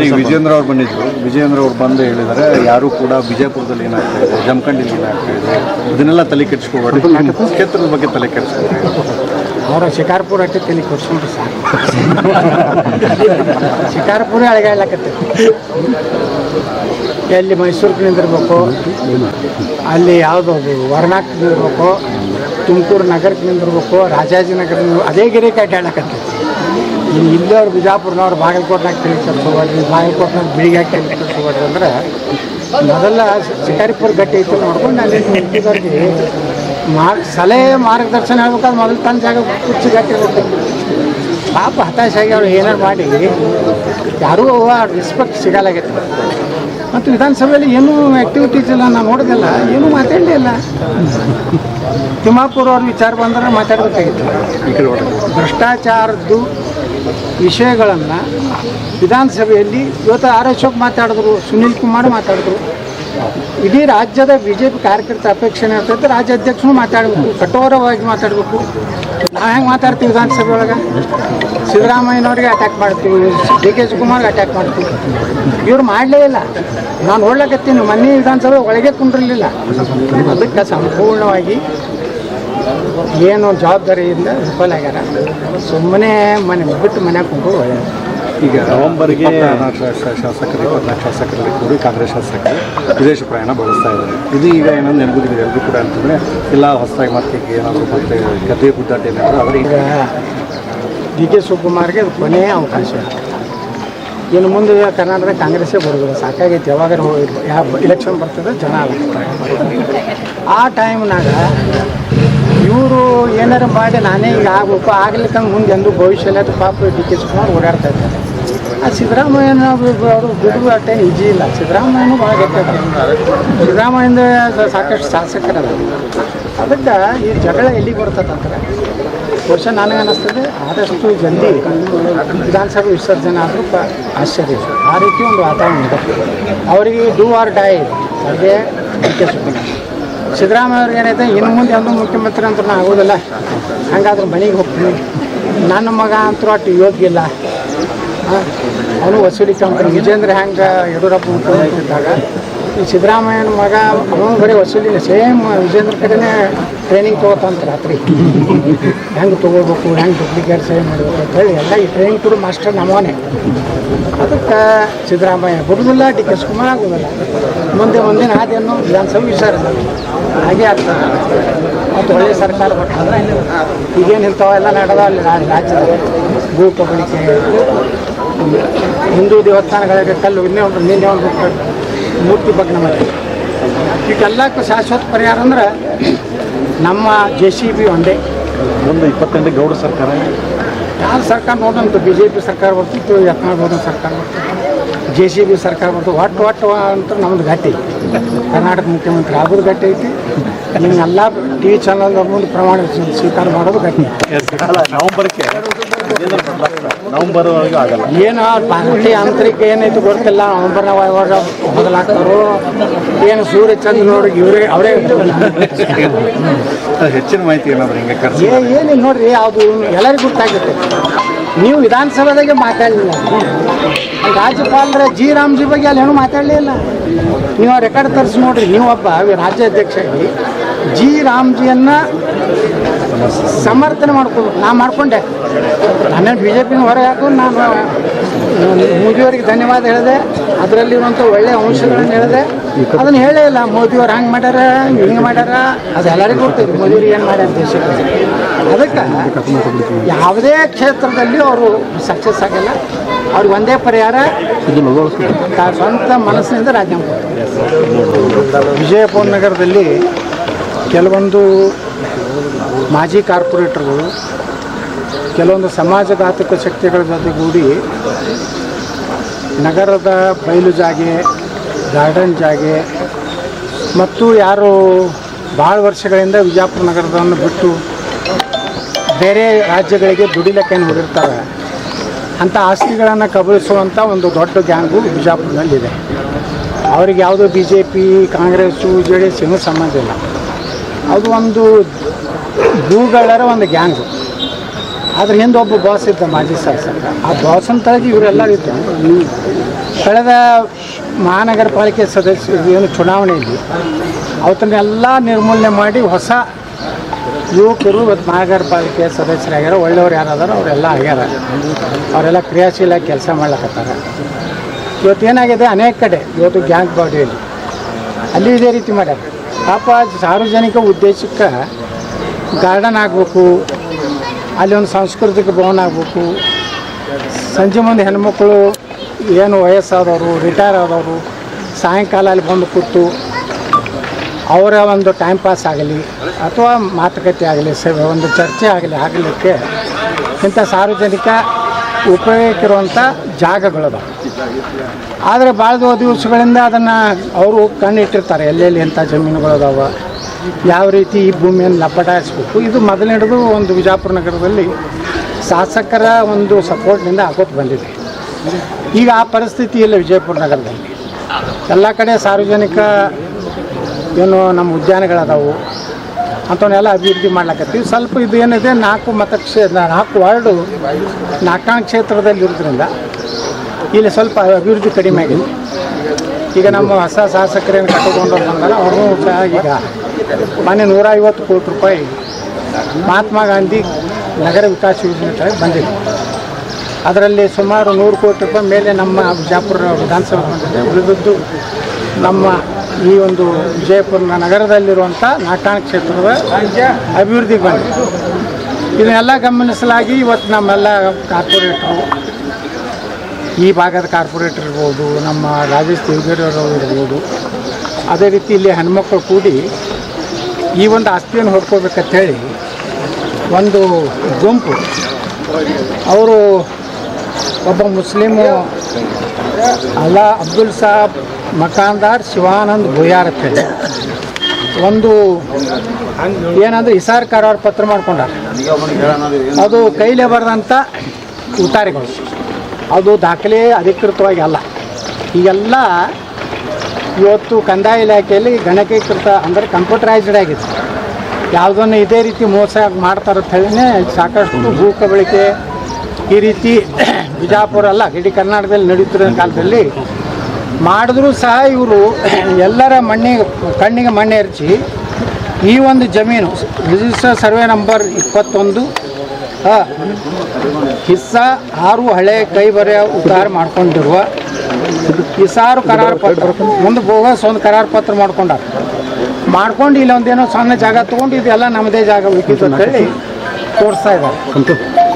ಈಗ ವಿಜೇಂದ್ರ ಅವ್ರು ಬಂದಿದ್ರು ವಿಜೇಂದ್ರ ಅವ್ರು ಬಂದು ಹೇಳಿದ್ದಾರೆ ಯಾರು ಕೂಡ ಬಿಜಾಪುರದಲ್ಲಿ ಏನಾಗ್ತಾ ಇದೆ ಜಮಖಂಡಿಲಿ ಏನಾಗ್ತಾ ಇದೆ ಇದನ್ನೆಲ್ಲ ತಲೆ ಕೆಡಿಸ್ಕೋಬೇಡಿ ಕ್ಷೇತ್ರದ ಬಗ್ಗೆ ತಲೆ ಕೆಡಿಸ್ಕೋಬೇಡಿ ಅವರ ಶಿಕಾರ್ಪುರ ಅಟ್ಟೆ ತಲೆ ಕೊಡ್ಸ್ಕೊಂಡ್ರೆ ಸಾಕು ಶಿಕಾರ್ಪುರ ಅಳಗಾಡ್ಲಕತ್ತೆ ಎಲ್ಲಿ ಮೈಸೂರಿಗೆ ನಿಂದಿರ್ಬೇಕು ಅಲ್ಲಿ ಯಾವುದೋ ಅದು ವರ್ಣಾಕ್ ನಿಂದಿರ್ಬೇಕು ತುಮಕೂರು ನಗರಕ್ಕೆ ನಿಂದಿರ್ಬೇಕು ರಾಜಾಜಿನಗರ ಅದೇ ಗಿರಿಕೆ ಅಡ್ಡಾಡಕತ್ತೆ ಇಲ್ಲೇ ಅವ್ರು ಬಿಜಾಪುರನವ್ರು ಬಾಗಲಕೋಟ್ನಾಗ ತಲೆ ಕೆಡಿಸ್ಕೋಬೇಡ್ರಿ ಬಾಗಲಕೋಟ್ನಾಗ ಬಿಳಿಗೆ ಹಾಕಿ ತಲೆ ಕೆಡಿಸ್ಕೋಬೇಡ್ರಿ ಅಂದ್ರೆ ಮೊದಲ ಶಿಕಾರಿಪುರ ಗಟ್ಟಿ ಐತೆ ನೋಡ್ಕೊಂಡು ಅಲ್ಲಿ ನಿಂತಿದ್ದವ್ರಿಗೆ ಸಲಹೆ ಮಾರ್ಗದರ್ಶನ ಹೇಳ್ಬೇಕಾದ್ರೆ ಮೊದಲು ತನ್ನ ಜಾಗ ಕುಚ್ಚಿ ಗಟ್ಟಿ ಇರುತ್ತೆ ಪಾಪ ಹತಾಶಾಗಿ ಅವ್ರು ಏನಾರು ಮಾಡಿ ಯಾರೂ ರೆಸ್ಪೆಕ್ಟ್ ಸಿಗಲಾಗೈತೆ ಮತ್ತು ವಿಧಾನಸಭೆಯಲ್ಲಿ ಏನೂ ಆ್ಯಕ್ಟಿವಿಟೀಸ್ ಇಲ್ಲ ನಾನು ನೋಡೋದಿಲ್ಲ ಏನೂ ಮಾತಾಡಲೇ ಇಲ್ಲ ತಿಮ್ಮಾಪುರ ಅವ್ರ ವಿಚಾರ ಬಂದ್ರೆ ಮಾತಾಡಬೇಕಾಗಿತ್ತು ಭ್ರಷ್ಟಾಚಾರದ್ದು ವಿಷಯಗಳನ್ನು ವಿಧಾನಸಭೆಯಲ್ಲಿ ಇವತ್ತು ಆರ್ ಅಶೋಕ್ ಮಾತಾಡಿದ್ರು ಸುನೀಲ್ ಕುಮಾರ್ ಮಾತಾಡಿದ್ರು ಇಡೀ ರಾಜ್ಯದ BJP ಕಾರ್ಯಕರ್ತ ಅಪೇಕ್ಷೆ ಇರ್ತೈತೆ ರಾಜ್ಯ ಅಧ್ಯಕ್ಷರು ಮಾತಾಡಬೇಕು ಕಠೋರವಾಗಿ ಮಾತಾಡಬೇಕು ನಾವು ಹೆಂಗೆ ಮಾತಾಡ್ತೀವಿ ವಿಧಾನಸಭೆ ಒಳಗೆ ಸಿದ್ದರಾಮಯ್ಯನವ್ರಿಗೆ ಅಟ್ಯಾಕ್ ಮಾಡ್ತೀವಿ DK ಶಿವಕುಮಾರ್ಗೆ ಅಟ್ಯಾಕ್ ಮಾಡ್ತೀವಿ ಇವ್ರು ಮಾಡಲೇ ಇಲ್ಲ ನಾನು ನೋಡ್ಲಕತ್ತೀನಿ ಮೊನ್ನೆ ವಿಧಾನಸಭೆ ಒಳಗೆ ಕುಂಡಿರಲಿಲ್ಲ ಅದಕ್ಕೆ ಸಂಪೂರ್ಣವಾಗಿ ಏನು ಜವಾಬ್ದಾರಿಯಿಂದ ವಿಫಲ ಆಗ್ಯಾರ ಸುಮ್ಮನೆ ಬಿಟ್ಟು ಮನ್ಯಾಗ ಕುಂಡು ಒಳ್ಳೆಯದು ಈಗ ನವೆಂಬರ್ಗೆ ಶಾಸಕರು 24 ಶಾಸಕರಲ್ಲಿ ಕೂಡಿ ಕಾಂಗ್ರೆಸ್ ಶಾಸಕರು ವಿದೇಶ ಪ್ರಯಾಣ ಬಳಸ್ತಾ ಇದ್ದಾರೆ ಇದು ಈಗ ಏನಂದ್ರೆ ನೆನಪಿದೆ ಎಲ್ಲರೂ ಕೂಡ ಅಂತಂದರೆ ಇಲ್ಲ ಹೊಸದಾಗಿ ಮತ್ತೆ ಏನಾದರೂ ಮತ್ತೆ ಗದ್ದೆ ಗುದ್ದಾಟ ಏನಾದರೂ ಆದರೆ ಈಗ DK ಶಿವಕುಮಾರ್ಗೆ ಅದು ಕೊನೆಯ ಅವಕಾಶ ಇನ್ನು ಮುಂದೆ ಕರ್ನಾಟಕದ ಕಾಂಗ್ರೆಸ್ಸೇ ಬರೋದಿಲ್ಲ ಸಾಕಾಗೈತಿ ಯಾವಾಗ ಯಾವ ಇಲೆಕ್ಷನ್ ಬರ್ತದೆ ಜನ ಆ ಟೈಮ್ನಾಗ ಇವರು ಏನಾರು ಮಾಡಿ ನಾನೇ ಈಗ ಆಗಬೇಕು ಆಗ್ಲಿಕ್ಕಂದ್ರೆ ಮುಂದೆ ಎಂದು ಭವಿಷ್ಯದಲ್ಲಿ ಅದು ಪಾಪ DK ಶಿವಕುಮಾರ್ ಓಡಾಡ್ತಾ ಇದ್ದಾರೆ ಆ ಸಿದ್ದರಾಮಯ್ಯನ ಅವರು ಬಿಡುವ ಅಷ್ಟೇ ಈಜಿ ಇಲ್ಲ ಸಿದ್ದರಾಮಯ್ಯನೂ ಭಾಳ ಗೊತ್ತಾಗ್ತದೆ ಸಿದ್ದರಾಮಯ್ಯಂದ ಸಾಕಷ್ಟು ಶಾಸಕರಲ್ಲ ಅದಕ್ಕೆ ಈ ಜಗಳ ಎಲ್ಲಿಗೆ ಬರ್ತದೆ ಅಂತಾರೆ ಬಹುಶಃ ನನಗೆ ಅನ್ನಿಸ್ತದೆ ಆದಷ್ಟು ಜಲ್ದಿ ವಿಧಾನಸಭೆ ವಿಸರ್ಜನೆ ಆದರೂ ಆಶ್ಚರ್ಯ ಆ ರೀತಿ ಒಂದು ವಾತಾವರಣ ಇದೆ ಅವರಿಗೆ ಡೂ ಆರ್ ಡೈ ಅದೇ DK ಶಿವಕುಮಾರ್ ಸಿದ್ದರಾಮಯ್ಯ ಅವ್ರಿಗೆ ಏನೈತೆ ಇನ್ನು ಮುಂದೆ ಒಂದು ಮುಖ್ಯಮಂತ್ರಿ ಅಂತ ನಾನು ಆಗೋದಿಲ್ಲ ಹಂಗಾದ್ರೆ ಮನೆಗೆ ಹೋಗ್ತೀನಿ ನನ್ನ ಮಗ ಅಂತೂ ಅಷ್ಟು ಯೋಗ್ಯ ಇಲ್ಲ ಅವನು ವಸೂಲಿ ಕಂಪನಿ ವಿಜೇಂದ್ರ ಹೆಂಗೆ ಯಡಿಯೂರಪ್ಪ ಮುಖ್ಯಮಂತ್ರಿ ಇದ್ದಾಗ ಈ ಸಿದ್ದರಾಮಯ್ಯನ ಮಗ ಅವನು ಬರೀ ವಸೂಲಿನ ಸೇಮ್ ವಿಜೇಂದ್ರ ಕಡೆನೇ ಟ್ರೈನಿಂಗ್ ತೊಗೋತಂತ ರಾತ್ರಿ ಹೆಂಗೆ ತೊಗೋಬೇಕು ಹೆಂಗೆ ಡುಪ್ಲಿಕೇಟ್ ಸೇವ್ ಮಾಡಬೇಕು ಅಂತ ಹೇಳಿ ಎಲ್ಲ ಈ ಟ್ರೈನಿಂಗ್ ಕೊಡು ಮಾಸ್ಟರ್ ನಮ್ಮವನೇ ಅದಕ್ಕೆ ಸಿದ್ದರಾಮಯ್ಯ ಬಿಡುವುದಿಲ್ಲ DK ಶಿವಕುಮಾರ್ ಆಗೋದಿಲ್ಲ ಮುಂದಿನ ಹಾದಿಯನ್ನು ವಿಧಾನಸಭೆ ವಿಚಾರ ಹಾಗೆ ಆಗ್ತದೆ ಮತ್ತು ಒಳ್ಳೆಯ ಸರ್ಕಾರ ಬರ್ತದೆ ಈಗೇನು ಇಂಥವೆಲ್ಲ ನಡೆದ ಅಲ್ಲಿ ರಾಜ್ಯದ ಭೂ ಕಬಳಿಕೆ ಹಿಂದೂ ದೇವಸ್ಥಾನಗಳಿಗೆ ಕಲ್ಲು ನಿನ್ನೆ ಒಂದು ಮೂರ್ತಿ ಭಗ್ನ ಮಾಡಿ ಇದೆಲ್ಲಕ್ಕೂ ಶಾಶ್ವತ ಪರಿಹಾರ ಅಂದ್ರೆ ನಮ್ಮ JCB ಒಂದೇ. ಒಂದು 28 ಗೌಡ ಸರ್ಕಾರ ಯಾವ ಸರ್ಕಾರ ನೋಡಂತು BJP ಸರ್ಕಾರ ಬರ್ತಿತ್ತು, ಯತ್ನಾಳ್ ಸರ್ಕಾರ ಬರ್ತಿತ್ತು, JCB ಸರ್ಕಾರ ಬರ್ತು. ಒಟ್ಟು ಅಂತ ನಮ್ಮದು ಗಟ್ಟಿ ಕರ್ನಾಟಕ ಮುಖ್ಯಮಂತ್ರಿ ಆಗೋದು ಗಟ್ಟಿ ಐತಿ. ನಿಮ್ಮೆಲ್ಲ TV ಚಾನಲ್ ಮುಂದೆ ಪ್ರಮಾಣ ಸ್ವೀಕಾರ ಮಾಡೋದು ಗಟ್ಟಿ. ನವಂಬರ್ ಆಗಲ್ಲ. ಏನು ಪಾರ್ಟಿ ಆಂತರಿಕ ಏನೈತಿ ಗೊತ್ತಿಲ್ಲ. ನವಂಬರ್ನಾಗ ಯಾವಾಗ ಬದಲಾಗ್ತಾರೋ ಏನು ಸೂರ್ಯ ಚಂದ್ರನವ್ರಿಗೆ ಅವರೇ ಹೆಚ್ಚಿನ ಮಾಹಿತಿ ಏನಾದ್ರು ಹಿಂಗೆ ಏನಿಲ್ಲ ನೋಡ್ರಿ. ಅದು ಎಲ್ಲರಿಗೂ ಗೊತ್ತಾಗುತ್ತೆ. ನೀವು ವಿಧಾನಸಭೆದಾಗೆ ಮಾತಾಡಲಿಲ್ಲ, ರಾಜ್ಯಪಾಲರ ರಾಮ್ಜಿ ಬಗ್ಗೆ ಅಲ್ಲಿ ಏನೂ ಮಾತಾಡಲಿಲ್ಲ. ನೀವು ರೆಕಾರ್ಡ್ ತರಿಸಿ ನೋಡ್ರಿ. ನೀವು ಒಬ್ಬ ರಾಜ್ಯಾಧ್ಯಕ್ಷರಾಗಿ ರಾಮ್ಜಿಯನ್ನು ಸಮರ್ಥನೆ ಮಾಡ್ಕೋಬೇಕು. ನಾ ಮಾಡ್ಕೊಂಡೆ. ನಾನೇನು BJPನ ಹೊರಗೆ ಹಾಕೊಂಡು ನಾನು ಮೋದಿಯವರಿಗೆ ಧನ್ಯವಾದ ಹೇಳಿದೆ. ಅದರಲ್ಲಿ ಇರುವಂಥ ಒಳ್ಳೆಯ ಅಂಶಗಳನ್ನು ಹೇಳಿದೆ. ಅದನ್ನು ಹೇಳೇ ಇಲ್ಲ. ಮೋದಿಯವ್ರು ಹಂಗೆ ಮಾಡ್ಯಾರ, ಹಿಂಗೆ ಮಾಡ್ಯಾರ, ಅದು ಎಲ್ಲರಿಗೂ ಗೊತ್ತಿದೆ ಮೋದಿಯವ್ರಿಗೆ ಏನು ಮಾಡ್ಯಾರ ದೇಶಕ್ಕೆ. ಅದಕ್ಕೆ ಯಾವುದೇ ಕ್ಷೇತ್ರದಲ್ಲಿ ಅವರು ಸಕ್ಸಸ್ ಆಗಿಲ್ಲ. ಅವ್ರಿಗೆ ಒಂದೇ ಪರಿಹಾರ, ಸ್ವಂತ ಮನಸ್ಸಿನಿಂದ ರಾಜೀನಾಮೆ ಕೊಡ್ತಾರೆ. ವಿಜಯಪುರ ನಗರದಲ್ಲಿ ಕೆಲವೊಂದು ಮಾಜಿ ಕಾರ್ಪೊರೇಟರ್ಗಳು ಕೆಲವೊಂದು ಸಮಾಜಘಾತಕ ಶಕ್ತಿಗಳ ಜೊತೆಗೂಡಿ ನಗರದ ಬಯಲು ಜಾಗೆ, ಗಾರ್ಡನ್ ಜಾಗೆ ಮತ್ತು ಯಾರು ಭಾಳ ವರ್ಷಗಳಿಂದ ವಿಜಯಪುರ ನಗರವನ್ನು ಬಿಟ್ಟು ಬೇರೆ ರಾಜ್ಯಗಳಿಗೆ ದುಡಿಲಿಕ್ಕೆ ಹೋಗಿರ್ತಾರೆ ಅಂಥ ಆಸ್ತಿಗಳನ್ನು ಕಬಳಿಸುವಂಥ ಒಂದು ದೊಡ್ಡ ಗ್ಯಾಂಗು ಬಿಜಾಪುರದಲ್ಲಿದೆ. ಅವ್ರಿಗೆ ಯಾವುದೋ BJP, ಕಾಂಗ್ರೆಸ್ಸು, JDS ಏನೂ ಸಂಬಂಧ ಇಲ್ಲ. ಅದು ಒಂದು ಭೂಗಳರ ಒಂದು ಗ್ಯಾಂಗು. ಅದ್ರ ಹಿಂದೆ ಒಬ್ಬ ಬಾಸ್ ಇದ್ದ, ಮಾಜಿ ಶಾಸಕ. ಆ ಬಾಸ್ ಅಂತೇಳಿ ಇವರೆಲ್ಲ ಇದ್ದು ಕಳೆದ ಮಹಾನಗರ ಪಾಲಿಕೆ ಸದಸ್ಯರು ಏನು ಚುನಾವಣೆಯಲ್ಲಿ ಅವತ್ತನ್ನೆಲ್ಲ ನಿರ್ಮೂಲನೆ ಮಾಡಿ ಹೊಸ ಯುವಕರು ಇವತ್ತು ಮಹಾನಗರ ಪಾಲಿಕೆ ಸದಸ್ಯರಾಗ್ಯಾರ. ಒಳ್ಳೆಯವ್ರು ಯಾರಾದಾರ ಅವರೆಲ್ಲ ಆಗ್ಯಾರ. ಅವರೆಲ್ಲ ಕ್ರಿಯಾಶೀಲ ಕೆಲಸ ಮಾಡ್ಲಕತ್ತಾರ. ಇವತ್ತು ಏನಾಗಿದೆ, ಅನೇಕ ಕಡೆ ಇವತ್ತು ಗ್ಯಾಂಗ್ ಬಾಡಿಯಲ್ಲಿ ಅಲ್ಲಿ ಇದೇ ರೀತಿ ಮಾಡ್ಯಾರ. ಪಾಪ ಸಾರ್ವಜನಿಕ ಉದ್ದೇಶಕ್ಕೆ ಗಾರ್ಡನ್ ಆಗಬೇಕು, ಅಲ್ಲಿ ಒಂದು ಸಾಂಸ್ಕೃತಿಕ ಭವನ ಆಗಬೇಕು. ಸಂಜೆ ಮುಂದೆ ಹೆಣ್ಮಕ್ಳು ಏನು ವಯಸ್ಸಾದವರು, ರಿಟೈರ್ ಆದವರು ಸಾಯಂಕಾಲ ಅಲ್ಲಿ ಬಂದು ಕೂತು ಅವರ ಒಂದು ಟೈಮ್ ಪಾಸ್ ಆಗಲಿ ಅಥವಾ ಮಾತುಕತೆ ಆಗಲಿ, ಒಂದು ಚರ್ಚೆ ಆಗಲಿಕ್ಕೆ ಇಂಥ ಸಾರ್ವಜನಿಕ ಉಪಯೋಗಕ್ಕಿರುವಂಥ ಜಾಗಗಳದಾವೆ. ಆದರೆ ಭಾಳ ದಿವಸಗಳಿಂದ ಅದನ್ನು ಅವರು ಕಣ್ಣಿಟ್ಟಿರ್ತಾರೆ, ಎಲ್ಲೆಲ್ಲಿ ಎಂಥ ಜಮೀನುಗಳದಾವ, ಯಾವ ರೀತಿ ಈ ಭೂಮಿಯನ್ನು ಲಪಟಾಯಿಸ್ಬೇಕು. ಇದು ಮೊದಲಿಡಿದು ಒಂದು ವಿಜಯಪುರ ನಗರದಲ್ಲಿ ಶಾಸಕರ ಒಂದು ಸಪೋರ್ಟ್ನಿಂದ ಆಗೋದು ಬಂದಿದೆ. ಈಗ ಆ ಪರಿಸ್ಥಿತಿ ಇಲ್ಲ ವಿಜಯಪುರ ನಗರದಲ್ಲಿ. ಎಲ್ಲ ಕಡೆ ಸಾರ್ವಜನಿಕ ಏನು ನಮ್ಮ ಉದ್ಯಾನಗಳದಾವು ಅಂಥವನ್ನೆಲ್ಲ ಅಭಿವೃದ್ಧಿ ಮಾಡ್ಲಕತ್ತೀವಿ. ಸ್ವಲ್ಪ ಇದು ಏನಿದೆ 4 ವಾರ್ಡು ನಾಲ್ಕಾಣ್ ಕ್ಷೇತ್ರದಲ್ಲಿ ಇರೋದ್ರಿಂದ ಇಲ್ಲಿ ಸ್ವಲ್ಪ ಅಭಿವೃದ್ಧಿ ಕಡಿಮೆ ಆಗಿದೆ. ಈಗ ನಮ್ಮ ಹೊಸ ಶಾಸಕರೇನು ಕಟ್ಟಿಕೊಂಡು ಬಂದಾರ ಅವರು ಸಹ ಈಗ ಮೊನ್ನೆ 150 ಕೋಟಿ ರೂಪಾಯಿ ಮಹಾತ್ಮ ಗಾಂಧಿ ನಗರ ವಿಕಾಸ ಯೋಜನೆ ಬಂದಿದೆ. ಅದರಲ್ಲಿ ಸುಮಾರು 100 ಕೋಟಿ ರೂಪಾಯಿ ಮೇಲೆ ನಮ್ಮ ಬಿಜಾಪುರ ವಿಧಾನಸಭೆ ಬಂದಿದೆ. ಉಳಿದದ್ದು ನಮ್ಮ ಈ ಒಂದು ವಿಜಯಪುರ ನಗರದಲ್ಲಿರುವಂಥ ನಾಲ್ಕಾಣ್ ಕ್ಷೇತ್ರದ ಅಭಿವೃದ್ಧಿಗೆ ಬಂದಿದೆ. ಇದನ್ನೆಲ್ಲ ಗಮನಿಸಲಾಗಿ ಇವತ್ತು ನಮ್ಮೆಲ್ಲ ಕಾರ್ಪೊರೇಟ್ರು, ಈ ಭಾಗದ ಕಾರ್ಪೊರೇಟರ್ ಇರ್ಬೋದು, ನಮ್ಮ ರಾಜೇಶ್ ದೇವಗಿರಿಯವರು ಇರ್ಬೋದು, ಅದೇ ರೀತಿ ಇಲ್ಲಿ ಹೆಣ್ಮಕ್ಳು ಕೂಡಿ ಈ ಒಂದು ಆಸ್ತಿಯನ್ನು ಹೊಡ್ಕೋಬೇಕಂತೇಳಿ ಒಂದು ಗುಂಪು, ಅವರು ಒಬ್ಬ ಮುಸ್ಲಿಮು ಅಬ್ದುಲ್ ಸಾಬ್ ಮಕಾನ್ದಾರ್ ಶಿವಾನಂದ್ ಭುಯಾರ್ ಅಂತೇಳಿ ಒಂದು ಏನಂದ್ರೆ ಇಸಾರ್ ಕರಾರ ಪತ್ರ ಮಾಡ್ಕೊಂಡಾರ. ಅದು ಕೈಲೇ ಬರೆದಂಥ ಉತ್ತಾರಿಗಳು, ಅದು ದಾಖಲೆ ಅಧಿಕೃತವಾಗಿ ಅಲ್ಲ. ಈಗೆಲ್ಲ ಇವತ್ತು ಕಂದಾಯ ಇಲಾಖೆಯಲ್ಲಿ ಗಣಕೀಕೃತ ಅಂದರೆ ಕಂಪ್ಯೂಟರೈಸ್ಡ್ ಆಗಿದೆ. ಯಾವುದನ್ನು ಇದೇ ರೀತಿ ಮೋಸ ಮಾಡ್ತಾರಂತ ಹೇಳಿನೇ ಸಾಕಷ್ಟು ಭೂ ಕಬಳಿಕೆ ಈ ರೀತಿ ಬಿಜಾಪುರ ಅಲ್ಲ ಇಡೀ ಕರ್ನಾಟಕದಲ್ಲಿ ನಡೀತಿರೋ ಕಾಲದಲ್ಲಿ ಮಾಡಿದ್ರೂ ಸಹ ಇವರು ಎಲ್ಲರ ಕಣ್ಣಿಗೆ ಮಣ್ಣೆ ಎರಚಿ ಈ ಒಂದು ಜಮೀನು ರಿಜಿಸ್ಟರ್ ಸರ್ವೆ ನಂಬರ್ 21 ಹಿಸ್ಸಾ 6 ಹಳೆ ಕೈ ಬರೆಯ ಉತ್ತಾರ ಮಾಡ್ಕೊಂಡಿರುವ ಇಸಾರು ಕರಾರ ಪತ್ರ ಒಂದು ಬೋಗಸ್ ಒಂದು ಕರಾರ ಪತ್ರ ಮಾಡ್ಕೊಂಡು ಇಲ್ಲಿ ಒಂದೇನೋ ಸಣ್ಣ ಜಾಗ ತೊಗೊಂಡು ಇದೆಲ್ಲ ನಮ್ಮದೇ ಜಾಗ ಉಳಿಕಿದ್ದು ಅಂತೇಳಿ ತೋರಿಸ್ತಾ ಇದ್ದಾರೆ.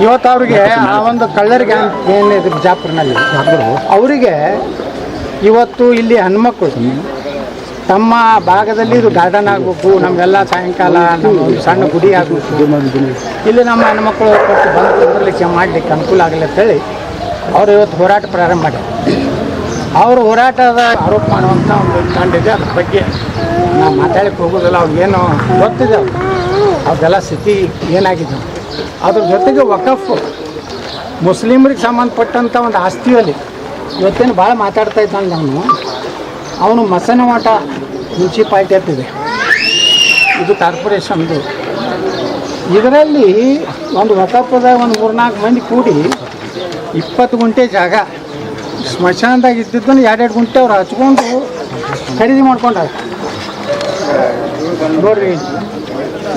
ಇವತ್ತು ಅವ್ರಿಗೆ ಆ ಒಂದು ಕಳ್ಳರ್ ಗ್ಯಾಂಗ್ ಏನಿದೆ ಬಿಜಾಪುರ್ನಲ್ಲಿ ಅವರಿಗೆ ಇವತ್ತು ಇಲ್ಲಿ ಹೆಣ್ಮಕ್ಳು ತಮ್ಮ ಭಾಗದಲ್ಲಿ ಇದು ಗಾರ್ಡನ್ ಆಗಬೇಕು, ನಮಗೆಲ್ಲ ಸಾಯಂಕಾಲ ನಮ್ಮ ಒಂದು ಸಣ್ಣ ಗುಡಿ ಆಗಬೇಕು, ಇಲ್ಲಿ ನಮ್ಮ ಹೆಣ್ಮಕ್ಳು ಕೊಟ್ಟು ಬಂದು ಕುಂದ್ರಲಿಕ್ಕೆ ಮಾಡಲಿಕ್ಕೆ ಅನುಕೂಲ ಆಗಲಿ ಅಂತೇಳಿ ಅವರು ಇವತ್ತು ಹೋರಾಟ ಪ್ರಾರಂಭ ಮಾಡ್ಯಾರ. ಅವರು ಹೋರಾಟದ ಆರೋಪ ಮಾಡುವಂಥ ಒಂದು ತಂಡಿದೆ. ಅದ್ರ ಬಗ್ಗೆ ನಾವು ಮಾತಾಡಕ್ಕೆ ಹೋಗೋದಿಲ್ಲ. ಅವ್ರಿಗೇನು ಗೊತ್ತಿದೆ ಅವ್ರದ್ದೆಲ್ಲ ಸ್ಥಿತಿ ಏನಾಗಿದೆ. ಅದ್ರ ಜೊತೆಗೆ ವಕಫ್ ಮುಸ್ಲಿಮರಿಗೆ ಸಂಬಂಧಪಟ್ಟಂಥ ಒಂದು ಆಸ್ತಿಯಲ್ಲಿ ಇವತ್ತೇನು ಭಾಳ ಮಾತಾಡ್ತಾ ಇದ್ದಾನೆ ಅವನು ಮಸನವಾಟ ಮುನ್ಸಿಪಾಲ್ಟಿ ಅಂತಿದೆ, ಇದು ಕಾರ್ಪೊರೇಷನ್ದು. ಇದರಲ್ಲಿ ಒಂದು ವಕಫದ ಒಂದು 3-4 ಮಂದಿ ಕೂಡಿ 20 ಗುಂಟೆ ಜಾಗ ಸ್ಮಶಾನದಾಗ ಇದ್ದಿದ್ದನ್ನು 2-2 ಗುಂಟೆ ಅವ್ರು ಹಚ್ಕೊಂಡು ಖರೀದಿ ಮಾಡ್ಕೊಂಡಾರ. ನೋಡ್ರಿ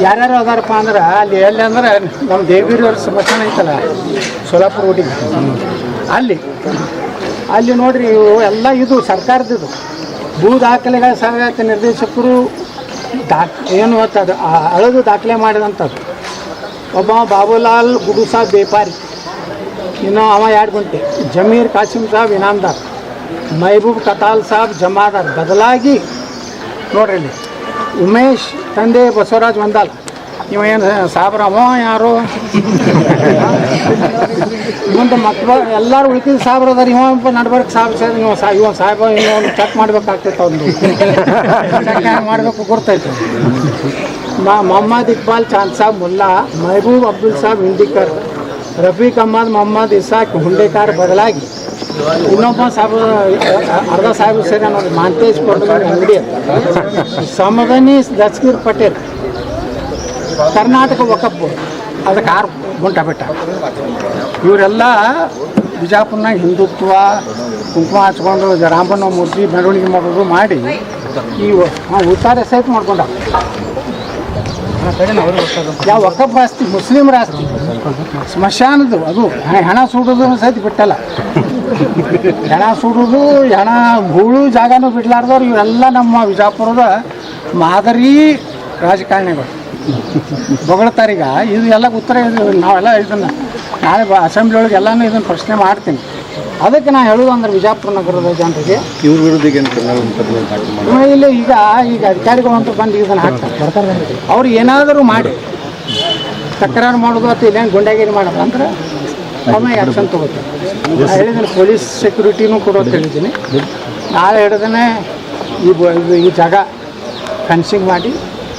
ಯಾರ್ಯಾರು ಅದಾರಪ್ಪ ಅಂದ್ರೆ ಅಲ್ಲಿ ಎಲ್ಲಿ ಅಂದ್ರೆ ನಮ್ಮ ದೇವಿರವ್ರ ಸ್ಮಶಾನ ಐತಲ್ಲ ಸೋಲಾಪುರ ರೋಡಿಗೆ, ಅಲ್ಲಿ ನೋಡ್ರಿ ಇವು ಎಲ್ಲ ಇದು ಸರ್ಕಾರದ್ದು ಭೂ ದಾಖಲೆಗಳ ಸಹಾಯಕ ನಿರ್ದೇಶಕರು ಏನು ಅದು ಅಳದು ದಾಖಲೆ ಮಾಡಿದಂಥದ್ದು. ಒಬ್ಬ ಬಾಬುಲಾಲ್ ಗುಡು ಸಾಬ್ ಬೇಪಾರಿ, ಇನ್ನು ಅವ 2 ಗುಂಟೆ, ಜಮೀರ್ ಕಾಸಿಮ್ ಸಾಬ್ ಇನಾಮ್ದಾರ್, ಮಹಬೂಬ್ ಕತಾಲ್ ಸಾಬ್ ಜಮಾದಾರ್. ಬದಲಾಗಿ ನೋಡ್ರಿ ಇಲ್ಲಿ ಉಮೇಶ್ ತಂದೆ ಬಸವರಾಜ್ ಮಂದಾಲ್, ಇವ ಏನು ಸಾಬ್ರವ ಯಾರು ಮುಂದೆ ಮಕ್ಕಳು ಎಲ್ಲರೂ ಉಳ್ಕಿದ ಸಾಬ್ರ ಅದಾರ. ಇವ ನಡ್ಬರ್ಕ್ ಸಾಬ್ ಇವ ಸಾಹೇಬ ಇವನು ಚೆಕ್ ಮಾಡ್ಬೇಕಾಗ್ತೈತೆ. ಒಂದು ಚೆಕ್ ಹ್ಯಾಂಗೆ ಮಾಡಬೇಕು ಗೊತ್ತೈತೆ. ಮೊಹಮ್ಮದ್ ಇಕ್ಬಾಲ್ ಚಾಂದ್ ಸಾಬ್ ಮುಲ್ಲಾ, ಮಹಬೂಬ್ ಅಬ್ದುಲ್ ಸಾಬ್ ಹಿಂದಿಕರ್, ರಫೀಕ್ ಅಹಮದ್ ಮೊಹಮ್ಮದ್ ಇಸಾಕ್ ಹುಂಡೇಕಾರ್. ಬದಲಾಗಿ ಇನ್ನೊಬ್ಬ ಸಾಬ್ ಅರ್ಧ ಸಾಹೇಬ್ ಸೇರಿ ನೋಡಿ ಮಾಂತೇಶ್ ಕೊಟ್ಟದ ಅಂಗಡಿ, ಸಮದನಿ ದಸ್ಕೀರ್ ಪಟೇಲ್, ಕರ್ನಾಟಕ ವಕಫ್ ಅದಕ್ಕೆ 6 ಗುಂಟ ಬೆಟ್ಟ. ಇವರೆಲ್ಲ ಬಿಜಾಪುರ್ನಾಗ ಹಿಂದುತ್ವ ಕುಂಕುಮ ಹಚ್ಕೊಂಡು ರಾಮಣ್ಣ ಮೂರ್ತಿ ಮೆರವಣಿಗೆ ಮಾಡೋದು ಮಾಡಿ ಈ ಉತ್ತಾರೆ ಸಹಿತ ಮಾಡ್ಕೊಂಡ. ಯಾವ ವಕಫ್ ಆಸ್ತಿ ಮುಸ್ಲಿಮರ ಆಸ್ತಿ ಸ್ಮಶಾನದು ಅದು ಹೆಣ ಸುಡೋದು ಸಹಿತ ಬಿಟ್ಟಲ್ಲ. ಹೆಣ ಸುಡೋದು ಹೆಣ ಹೂಳು ಜಾಗನೂ ಬಿಡ್ಲಾರ್ದವ್ರು ಇವರೆಲ್ಲ ನಮ್ಮ ವಿಜಾಪುರದ ಮಾದರಿ ರಾಜಕಾರಣಿಗಳು ಬೊಗಳ್ತಾರೀಗ. ಇದು ಎಲ್ಲ ಉತ್ತರ ನಾವೆಲ್ಲ ಇದನ್ನು ನಾಳೆ ಅಸೆಂಬ್ಲಿ ಒಳಗೆ ಎಲ್ಲನೂ ಇದನ್ನು ಪ್ರಶ್ನೆ ಮಾಡ್ತೀನಿ. ಅದಕ್ಕೆ ನಾನು ಹೇಳೋದು ಅಂದ್ರೆ ವಿಜಾಪುರ ನಗರದ ಜನರಿಗೆ ಇವ್ರ ವಿರುದ್ಧ ಇಲ್ಲಿ ಈಗ ಅಧಿಕಾರಿಗಳು ಅಂತ ಬಂದು ಇದನ್ನು ಹಾಕ್ತಾರೆ. ಅವ್ರು ಏನಾದರೂ ಮಾಡಿ ತಕರಾರು ಮಾಡೋದು ಅಥವಾ ಇಲ್ಲೇನು ಗುಂಡಾಗಿರಿ ಮಾಡೋದು ಅಂದ್ರೆ ಒಮ್ಮೆ ಆ್ಯಕ್ಷನ್ ತೊಗೋತಾರೆ. ಹೇಳಿದ್ದೀನಿ ಪೊಲೀಸ್ ಸೆಕ್ಯೂರಿಟಿನೂ ಕೊಡೋದು ಹೇಳಿದ್ದೀನಿ. ನಾಳೆ ಹಿಡಿದೇ ಈ ಜಾಗ ಫೆನ್ಸಿಂಗ್ ಮಾಡಿ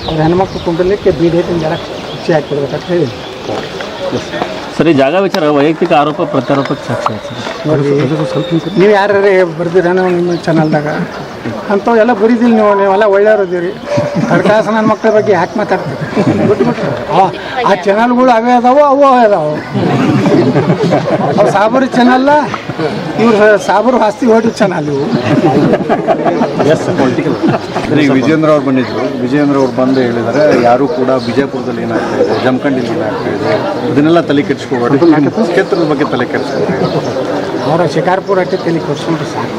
ಅವ್ರ ಹೆಣ್ಮಕ್ಳು ಕುಂಡಲಿಕ್ಕೆ BDT ಜನ ಖುಷಿ ಹಾಕಿಡ್ಬೇಕಂತ ಹೇಳಿ. ಸರಿ, ಜಾಗ ವಿಚಾರ ವೈಯಕ್ತಿಕ ಆರೋಪ ಪ್ರತ್ಯಾರೋಪಕ್ಕೆ ಸಾಕ್ಷಿ ಆಯ್ತು. ನೀವು ಯಾರು ಬರ್ದಿರೇನೋ ನಿಮ್ಮ ಚಾನಲ್ದಾಗ ಅಂಥವು ಎಲ್ಲ ಬರೀದಿಲ್ಲ. ನೀವೆಲ್ಲ ಒಳ್ಳೆಯವ್ರದ್ದೀರಿ. ಕಡ್ಕಾಸ ನನ್ನ ಮಕ್ಕಳ ಬಗ್ಗೆ ಯಾಕೆ ಮಾತಾಡ್ತೀರಿ? ಬಿಟ್ಬಿಟ್ರೆ ಆ ಚಾನಲ್ಗಳು ಅವೇ ಅದಾವು ಅದಾವು. ಸಾಬರು ಚಾನಲ್ಲ, ಇವ್ರು ಸಾಬರು ಆಸ್ತಿ ಹೊಡಿ ಚಾನಲ್ ಇವು. ಈಗ ವಿಜೇಂದ್ರ ಅವ್ರು ಬಂದಿದ್ರು. ವಿಜೇಂದ್ರ ಅವ್ರು ಬಂದು ಹೇಳಿದ್ದಾರೆ ಯಾರು ಕೂಡ ಬಿಜಾಪುರದಲ್ಲಿ ಏನಾಗ್ತಾ ಇದೆ, ಜಮಖಂಡಿಲಿ ಏನಾಗ್ತಾ ಇದೆ ಅದನ್ನೆಲ್ಲ ತಲೆ ಕೆಡಿಸ್ಕೋಬೇಡಿ, ಕ್ಷೇತ್ರದ ಬಗ್ಗೆ ತಲೆ ಕೆಡಿಸ್ಕೋಬೇಡಿ. ಅವರ ಶಿಕಾರ್ಪುರ ಅಟ್ಟೆ ತಲೆ ಕೊಡ್ಸ್ಕೊಂಡ್ರೆ ಸಾಕು.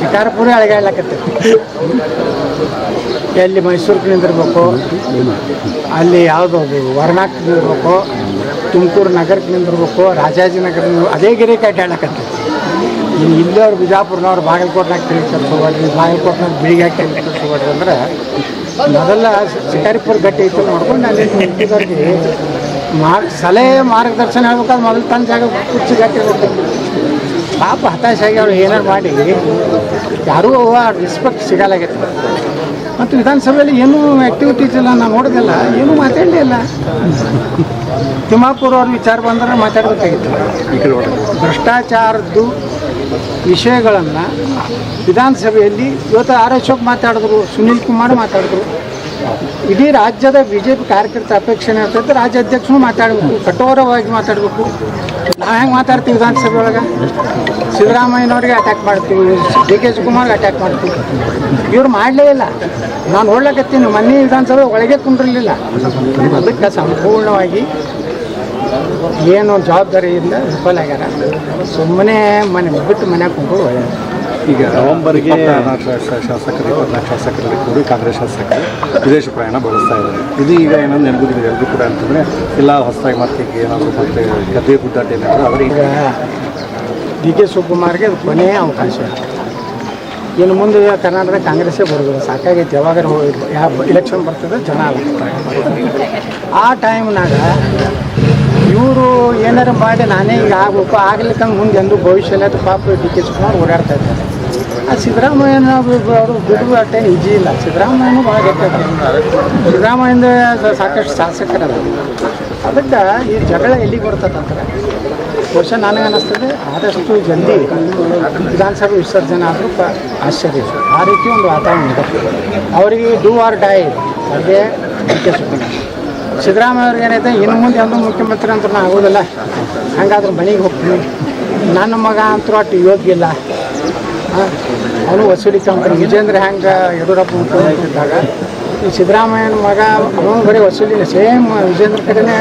ಶಿಕಾರ್ಪುರ ಅಳಗಾಡ್ಲಕತ್ತೈತಿ. ಎಲ್ಲಿ ಮೈಸೂರಿಗೆ ನಿಂದಿರ್ಬೇಕು, ಅಲ್ಲಿ ಯಾವುದೋ ಅದು ವರ್ಣಾಕ್ ನಿಂದಿರ್ಬೇಕು, ತುಮಕೂರು ನಗರಕ್ಕೆ ನಿಂದಿರ್ಬೇಕು, ರಾಜಾಜಿನಗರ ಅದೇ ಗಿರಿಕೆ ಅಡ್ಡಾಡ್ಲಕತ್ತೈತಿ. ಇನ್ನು ಇಲ್ಲೇ ಅವ್ರು ಬಿಜಾಪುರನವ್ರು ಬಾಗಲಕೋಟ್ನಾಗ ತಲೆ ಕೆಡಿಸ್ಕೋಬೇಡ್ರಿ, ಬಾಗಲಕೋಟ್ನಾಗ ಬಿಳಿಗೆ ಹಾಕಿ ತಲೆ ಕೆಡಿಸ್ಕೋಬೇಡ್ರಿ ಅಂದ್ರೆ ಮೊದಲ ಶಿಕಾರಿಪುರ ಗಟ್ಟಿ ಐತೆ ನೋಡ್ಕೊಂಡು ಅಲ್ಲಿ ನಿಂತಿದ್ದವ್ರಿಗೆ ಸಲಹೆ ಮಾರ್ಗದರ್ಶನ ಹೇಳ್ಬೇಕಾದ್ರೆ ಮೊದಲು ತನ್ನ ಜಾಗ ಕುರ್ಚಿ ಗಟ್ಟಿ ಹೋಗ್ತಾರೆ. ಪಾಪ ಹತಾಶಾಗಿ ಅವ್ರು ಏನಾರು ಮಾಡಿ ಯಾರೂ ರೆಸ್ಪೆಕ್ಟ್ ಸಿಗಲಾಗೈತೆ. ಮತ್ತು ವಿಧಾನಸಭೆಯಲ್ಲಿ ಏನೂ ಆ್ಯಕ್ಟಿವಿಟೀಸ್ ಇಲ್ಲ, ನಾನು ನೋಡೋದಿಲ್ಲ, ಏನೂ ಮಾತಾಡಲೇ ಇಲ್ಲ. ತಿಮ್ಮಾಪುರ ಅವ್ರ ವಿಚಾರ ಬಂದ್ರೆ ಮಾತಾಡಬೇಕಾಗಿತ್ತು. ಭ್ರಷ್ಟಾಚಾರದ್ದು ವಿಷಯಗಳನ್ನು ವಿಧಾನಸಭೆಯಲ್ಲಿ ಇವತ್ತು ಆರ್ ಅಶೋಕ್ ಮಾತಾಡಿದ್ರು, ಸುನೀಲ್ ಕುಮಾರ್ ಮಾತಾಡಿದ್ರು. ಇಡೀ ರಾಜ್ಯದ BJP ಕಾರ್ಯಕರ್ತ ಅಪೇಕ್ಷೆ ಇರ್ತೈತೆ ರಾಜ್ಯ ಅಧ್ಯಕ್ಷರು ಮಾತಾಡಬೇಕು, ಕಠೋರವಾಗಿ ಮಾತಾಡಬೇಕು. ನಾವು ಹೆಂಗೆ ಮಾತಾಡ್ತೀವಿ ವಿಧಾನಸಭೆ ಒಳಗೆ? ಸಿದ್ದರಾಮಯ್ಯನವ್ರಿಗೆ ಅಟ್ಯಾಕ್ ಮಾಡ್ತೀವಿ, DK ಶಿವಕುಮಾರ್ಗೆ ಅಟ್ಯಾಕ್ ಮಾಡ್ತೀವಿ. ಇವ್ರು ಮಾಡಲೇ ಇಲ್ಲ. ನಾನು ನೋಡ್ಲಕತ್ತೀನಿ, ಮೊನ್ನೆ ವಿಧಾನಸಭೆ ಒಳಗೆ ಕುಂಡಿರಲಿಲ್ಲ. ಅದಕ್ಕೆ ಸಂಪೂರ್ಣವಾಗಿ ಏನು ಜವಾಬ್ದಾರಿಯಿಂದ ವಿಫಲ ಆಗ್ಯಾರ. ಸುಮ್ಮನೆ ಬಿಟ್ಟು ಮನ್ಯಾಗ ಕುಂಡು ಒಳ್ಳೆಯದು. ಈಗ ನವೆಂಬರ್ಗೆ ಶಾಸಕರು 24 ಶಾಸಕರಲ್ಲಿ ಕೂಡಿ ಕಾಂಗ್ರೆಸ್ ಶಾಸಕರು ವಿದೇಶ ಪ್ರಯಾಣ ಬಳಸ್ತಾ ಇದ್ದಾರೆ. ಇದು ಈಗ ಏನಂದ್ರೆ ನೆನಪಿದೆ ಎಲ್ಲರೂ ಕೂಡ ಅಂತಂದರೆ ಇಲ್ಲ ಹೊಸದಾಗಿ ಮತ್ತೆ ಏನಾದರೂ ಮತ್ತೆ ಗದ್ದೆ ಗುದ್ದಾಟ ಏನಾದರೂ ಅವರಿಗೆ ಡಿ ಕೆ ಶಿವಕುಮಾರ್ಗೆ ಅದು ಕೊನೆಯ ಅವಕಾಶ. ಇನ್ನು ಮುಂದೆ ಕರ್ನಾಟಕದ ಕಾಂಗ್ರೆಸ್ಸೇ ಬರೋದಿಲ್ಲ, ಸಾಕಾಗೈತಿ. ಯಾವಾಗ ಯಾವ ಇಲೆಕ್ಷನ್ ಬರ್ತದೆ ಜನ ಆಗ್ತಾರೆ. ಆ ಟೈಮ್ನಾಗ ಇವರು ಏನಾರು ಮಾಡಿ ನಾನೇ ಈಗ ಆಗಬೇಕು ಆಗ್ಲಿಕ್ಕಂದ್ರೆ ಮುಂದೆ ಎಂದು ಭವಿಷ್ಯ ಪಾಪ ಡಿ ಕೆ ಶಿವಕುಮಾರ್ ಓಡಾಡ್ತಾ ಇದ್ದಾರೆ. ಆ ಸಿದ್ದರಾಮಯ್ಯನ ಅವರು ಬಿಡುವ ಅಷ್ಟೇನು ಈಜಿ ಇಲ್ಲ. ಸಿದ್ದರಾಮಯ್ಯನೂ ಭಾಳ ಗೊತ್ತಾಗ್ತದೆ. ಸಿದ್ದರಾಮಯ್ಯಿಂದ ಸಾಕಷ್ಟು ಶಾಸಕರಲ್ಲ. ಅದಕ್ಕೆ ಈ ಜಗಳ ಎಲ್ಲಿಗೆ ಬರ್ತದಂತಾರೆ ಬಹುಶಃ ನನಗೆ ಅನ್ನಿಸ್ತದೆ ಆದಷ್ಟು ಜಲ್ದಿ ವಿಧಾನಸಭೆ ವಿಸರ್ಜನೆ ಆದರೂ ಆಶ್ಚರ್ಯ. ಆ ರೀತಿ ಒಂದು ವಾತಾವರಣ ಇದೆ. ಅವರಿಗೆ ಡೂ ಆರ್ ಡೈ ಅದೇ ಡಿ ಕೆ ಶಿವಕುಮಾರ್. ಸಿದ್ದರಾಮಯ್ಯ ಅವ್ರಿಗೆ ಏನೈತೆ ಇನ್ನು ಮುಂದೆ ಎಂದೂ ಮುಖ್ಯಮಂತ್ರಿ ಅಂತ ನಾನು ಆಗೋದಿಲ್ಲ, ಹಂಗಾದ್ರೆ ಮನೆಗೆ ಹೋಗ್ತೀನಿ, ನನ್ನ ಮಗ ಅಂತೂ ಅಷ್ಟು ಯೋಗ್ಯ ಇಲ್ಲ, ಅವನು ವಸೂಲಿ ಕಂಪನಿ ವಿಜೇಂದ್ರ ಹೆಂಗೆ ಯಡಿಯೂರಪ್ಪ ಮುಖ್ಯಮಂತ್ರಿ ಇದ್ದಾಗ ಈ ಸಿದ್ದರಾಮಯ್ಯನ ಮಗ ಅವನು ಬರೀ ವಸೂಲಿನ ಸೇಮ್ ವಿಜೇಂದ್ರ ಕಡೆನೇ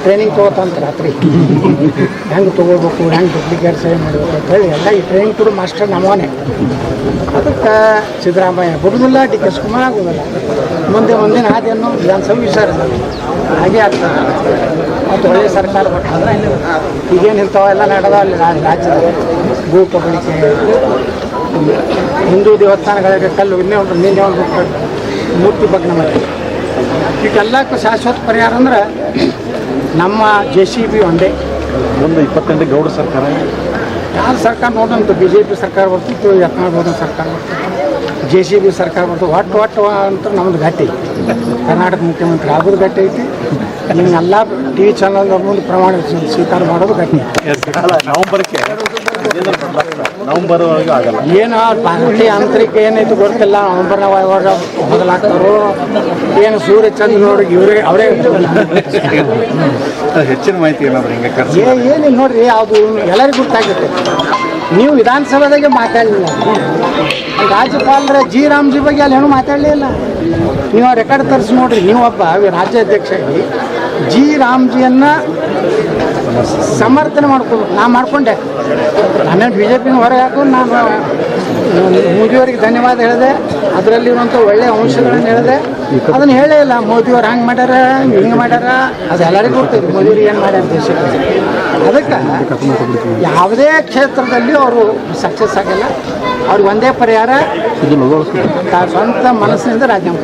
ಟ್ರೈನಿಂಗ್ ತೊಗೋತಂತ ರಾತ್ರಿ ಹೆಂಗೆ ತೊಗೋಬೇಕು, ಹೆಂಗೆ ಡುಪ್ಲಿಕೇಟ್ ಸಹಿ ಮಾಡಬೇಕು ಅಂತ ಹೇಳಿ ಎಲ್ಲ ಈ ಟ್ರೈನಿಂಗ್ ಕೊಡು ಮಾಸ್ಟರ್ ನಮ್ಮವನೇ. ಅದಕ್ಕೆ ಸಿದ್ದರಾಮಯ್ಯ ಬಿಡುವುದಿಲ್ಲ, ಡಿ ಕೆ ಶಿವಕುಮಾರ್ ಆಗೋದಿಲ್ಲ. ಮುಂದಿನ ಹಾದಿಯನ್ನು ವಿಧಾನಸಭೆ ವಿಚಾರಿಸಲ್ಲ, ಹಾಗೆ ಆಗ್ತದೆ. ಮತ್ತು ಒಳ್ಳೆಯ ಸರ್ಕಾರ ಕೊಟ್ಟಂದ್ರೆ ಈಗೇನು ಇಂಥವೆಲ್ಲ ನಡೆದ ಅಲ್ಲಿ ರಾಜ್ಯದ ಭೂ ಕಬಳಿಕೆ, ಹಿಂದೂ ದೇವಸ್ಥಾನಗಳಿಗೆ ಕಲ್ಲು ನಿನ್ನೆ ಒಂದು ಮೂರ್ತಿ ಭಗ್ನ ಮಾಡಿ, ಇದೆಲ್ಲಕ್ಕೂ ಶಾಶ್ವತ ಪರಿಹಾರ ಅಂದ್ರೆ ನಮ್ಮ JCB ಒಂದೇ. ಒಂದು 28 ಗೌಡ ಸರ್ಕಾರ ಯಾರು ಸರ್ಕಾರ ನೋಡಂತು BJP ಸರ್ಕಾರ ಬರ್ತಿತ್ತು, ಯತ್ನಾಳ್ ಸರ್ಕಾರ ಬರ್ತಿತ್ತು, JCB ಸರ್ಕಾರ ಬರ್ತಿತ್ತು. ಒಟ್ಟು ಅಂತ ನಮ್ಮದು ಗಟ್ಟಿ ಕರ್ನಾಟಕ ಮುಖ್ಯಮಂತ್ರಿ ಆಗೋದು ಗಟ್ಟಿ ಐತಿ. ನಿಮ್ಮೆಲ್ಲ TV ಚಾನಲ್ ಮುಂದೆ ಪ್ರಮಾಣ ಸ್ವೀಕಾರ ಮಾಡೋದು ಗಟ್ಟಿ. ನವೆಂಬರ್ ಆಗಲ್ಲ. ಏನು ಪಾರ್ಟಿ ಆಂತರಿಕ ಏನೈತೆ ಗೊತ್ತಿಲ್ಲ. ನವೆಂಬರ್ನ ಯಾವಾಗ ಬದಲಾಗ್ತಾರೋ ಏನು ಸೂರ್ಯ ಚಂದ್ರನವ್ರಿಗೆ ಅವರೇ ಹೆಚ್ಚಿನ ಮಾಹಿತಿ ಏನಾದ್ರು ಹಿಂಗೆ ಏನಿಲ್ಲ ನೋಡ್ರಿ. ಯಾವುದು ಎಲ್ಲರಿಗೂ ಗೊತ್ತಾಗುತ್ತೆ. ನೀವು ವಿಧಾನಸಭೆದಾಗೆ ಮಾತಾಡಲಿಲ್ಲ, ರಾಜ್ಯಪಾಲರ ರಾಮ್ಜಿ ಬಗ್ಗೆ ಅಲ್ಲಿ ಏನೂ ಮಾತಾಡಲಿಲ್ಲ. ನೀವು ರೆಕಾರ್ಡ್ ತರಿಸಿ ನೋಡ್ರಿ. ನೀವೊಬ್ಬ ರಾಜ್ಯಾಧ್ಯಕ್ಷರಾಗಿ ರಾಮ್ಜಿಯನ್ನು ಸಮರ್ಥನೆ ಮಾಡ್ಕೋಬೇಕು. ನಾ ಮಾಡಿಕೊಂಡೆ, ನಾನೇನು BJPನ ಹೊರಗೆ ಹಾಕೊಂಡು ನಾನು ಮೋದಿಯವರಿಗೆ ಧನ್ಯವಾದ ಹೇಳಿದೆ. ಅದರಲ್ಲಿ ಇರುವಂಥ ಒಳ್ಳೆಯ ಅಂಶಗಳನ್ನು ಹೇಳಿದೆ. ಅದನ್ನು ಹೇಳೇ ಇಲ್ಲ. ಮೋದಿಯವ್ರು ಹಂಗೆ ಮಾಡ್ಯಾರ, ಹಿಂಗೆ ಮಾಡ್ಯಾರ, ಅದು ಎಲ್ಲರಿಗೂ ಗೊತ್ತಿದೆ ಮೋದಿಯವ್ರಿಗೆ ಏನು ಮಾಡ್ಯಾರ ದೇಶಕ್ಕೆ. ಅದಕ್ಕೆ ಯಾವುದೇ ಕ್ಷೇತ್ರದಲ್ಲಿ ಅವರು ಸಕ್ಸಸ್ ಆಗಿಲ್ಲ. ಅವ್ರಿಗೆ ಒಂದೇ ಪರಿಹಾರ, ಸ್ವಂತ ಮನಸ್ಸಿನಿಂದ ರಾಜೀನಾಮೆ.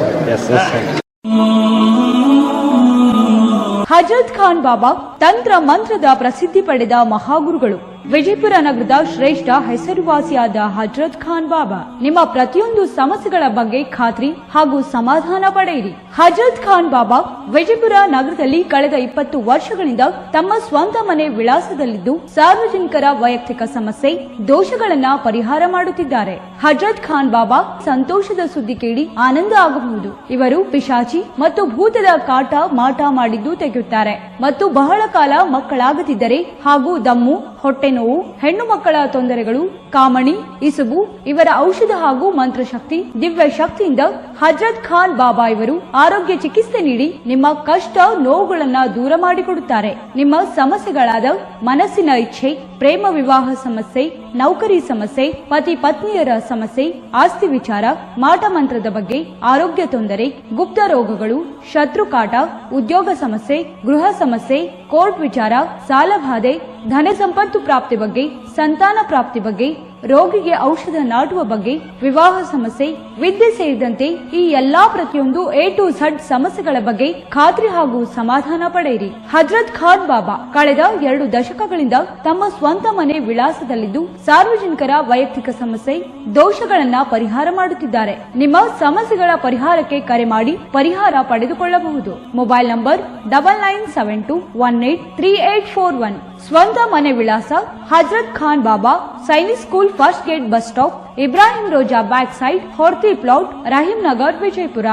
ಹಜರತ್ ಖಾನ್ ಬಾಬಾ ತಂತ್ರ ಮಂತ್ರದ ಪ್ರಸಿದ್ಧಿ ಪಡೆದ ಮಹಾಗುರುಗಳು. ವಿಜಯಪುರ ನಗರದ ಶ್ರೇಷ್ಠ ಹೆಸರುವಾಸಿಯಾದ ಹಜರತ್ ಖಾನ್ ಬಾಬಾ ನಿಮ್ಮ ಪ್ರತಿಯೊಂದು ಸಮಸ್ಯೆಗಳ ಬಗ್ಗೆ ಖಾತ್ರಿ ಹಾಗೂ ಸಮಾಧಾನ ಪಡೆಯಿರಿ. ಹಜರತ್ ಖಾನ್ ಬಾಬಾ ವಿಜಯಪುರ ನಗರದಲ್ಲಿ ಕಳೆದ 20 ವರ್ಷಗಳಿಂದ ತಮ್ಮ ಸ್ವಂತ ಮನೆ ವಿಳಾಸದಲ್ಲಿದ್ದು ಸಾರ್ವಜನಿಕರ ವೈಯಕ್ತಿಕ ಸಮಸ್ಯೆ ದೋಷಗಳನ್ನ ಪರಿಹಾರ ಮಾಡುತ್ತಿದ್ದಾರೆ. ಹಜರತ್ ಖಾನ್ ಬಾಬಾ ಸಂತೋಷದ ಸುದ್ದಿ ಕೇಳಿ ಆನಂದ ಆಗಬಹುದು. ಇವರು ಪಿಶಾಚಿ ಮತ್ತು ಭೂತದ ಕಾಟ ಮಾಟ ಮಾಡಿದ್ದು ತೆಗೆಯುತ್ತಾರೆ ಮತ್ತು ಬಹಳ ಕಾಲ ಮಕ್ಕಳಾಗದಿದ್ದರೆ ಹಾಗೂ ದಮ್ಮು, ಹೊಟ್ಟೆ ನೋವು, ಹೆಣ್ಣು ಮಕ್ಕಳ ತೊಂದರೆಗಳು, ಕಾಮಣಿ, ಇಸುಬು ಇವರ ಔಷಧ ಹಾಗೂ ಮಂತ್ರಶಕ್ತಿ, ದಿವ್ಯ ಶಕ್ತಿಯಿಂದ ಹಜರತ್ ಖಾನ್ ಬಾಬಾ ಇವರು ಆರೋಗ್ಯ ಚಿಕಿತ್ಸೆ ನೀಡಿ ನಿಮ್ಮ ಕಷ್ಟ ನೋವುಗಳನ್ನ ದೂರ ಮಾಡಿಕೊಡುತ್ತಾರೆ. ನಿಮ್ಮ ಸಮಸ್ಯೆಗಳಾದ ಮನಸ್ಸಿನ ಇಚ್ಛೆ, ಪ್ರೇಮ ವಿವಾಹ ಸಮಸ್ಯೆ, ನೌಕರಿ ಸಮಸ್ಯೆ, ಪತಿ ಪತ್ನಿಯರ ಸಮಸ್ಯೆ, ಆಸ್ತಿ ವಿಚಾರ, ಮಾಟ ಮಂತ್ರದ ಬಗ್ಗೆ, ಆರೋಗ್ಯ ತೊಂದರೆ, ಗುಪ್ತ ರೋಗಗಳು, ಶತ್ರುಕಾಟ, ಉದ್ಯೋಗ ಸಮಸ್ಯೆ, ಗೃಹ ಸಮಸ್ಯೆ, ಕೋರ್ಟ್ ವಿಚಾರ, ಸಾಲಬಾಧೆ, ಧನ ಸಂಪತ್ತು ಪ್ರಾಪ್ತಿ ಬಗ್ಗೆ, ಸಂತಾನ ಪ್ರಾಪ್ತಿ ಬಗ್ಗೆ, ರೋಗಿಗೆ ಔಷಧ ನಾಟುವ ಬಗ್ಗೆ, ವಿವಾಹ ಸಮಸ್ಯೆ, ವಿದ್ಯೆ ಸೇರಿದಂತೆ ಈ ಎಲ್ಲಾ ಪ್ರತಿಯೊಂದು A to Z ಸಮಸ್ಯೆಗಳ ಬಗ್ಗೆ ಖಾತ್ರಿ ಹಾಗೂ ಸಮಾಧಾನ ಪಡೆಯಿರಿ. ಹಜರತ್ ಖಾನ್ ಬಾಬಾ ಕಳೆದ 2 ದಶಕಗಳಿಂದ ತಮ್ಮ ಸ್ವಂತ ಮನೆ ವಿಳಾಸದಲ್ಲಿದ್ದು ಸಾರ್ವಜನಿಕರ ವೈಯಕ್ತಿಕ ಸಮಸ್ಯೆ ದೋಷಗಳನ್ನ ಪರಿಹಾರ ಮಾಡುತ್ತಿದ್ದಾರೆ. ನಿಮ್ಮ ಸಮಸ್ಯೆಗಳ ಪರಿಹಾರಕ್ಕೆ ಕರೆ ಮಾಡಿ ಪರಿಹಾರ ಪಡೆದುಕೊಳ್ಳಬಹುದು. Mobile number 9972183841. ಸ್ವಂತ ಮನೆ ವಿಳಾಸ Hazrat Khan Baba, Sainik school, first gate, bus stop, Ibrahim Roza back side, Horti plot, Rahim Nagar, Vijayapura.